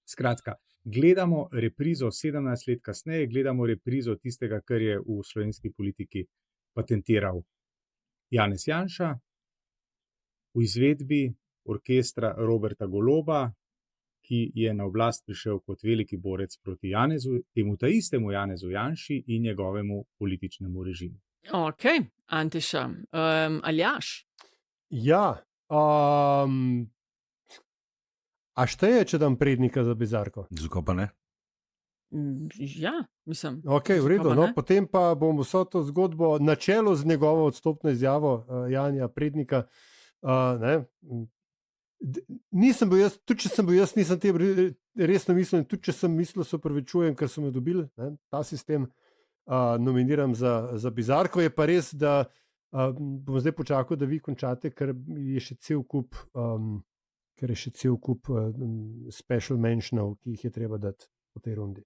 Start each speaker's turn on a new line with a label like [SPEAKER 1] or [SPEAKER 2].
[SPEAKER 1] Skratka, gledamo reprizo 17 let kasneje, gledamo reprizo tistega, kar je v slovenski politiki patentiral Janez Janša v izvedbi orkestra Roberta Goloba, ki je na oblast prišel kot veliki borec proti Janezu, temu taistemu Janezu Janši in njegovemu političnemu režimu.
[SPEAKER 2] Ok, Antiša. Aljaž?
[SPEAKER 3] Ja, a šteje, če dam Prednika za Bizarko?
[SPEAKER 4] Zakaj pa ne?
[SPEAKER 2] Ja, mislim.
[SPEAKER 3] Ok, v redu.
[SPEAKER 2] zakaj pa
[SPEAKER 3] No,
[SPEAKER 2] ne?
[SPEAKER 3] potem pa bom vso to zgodbo na čelu z njegovo odstopno izjavo Janja Prednika. Nisem bil jaz, tudi če sem bil jaz, nisem tem resno mislil, in tudi če sem mislil, se opravičujem, ker so me dobili, ta sistem nominiram za Bizarko. Je pa res, da bom zdaj počakal, da vi končate, ker je še cel kup special mentionov, ki jih je treba dati po tej rundi.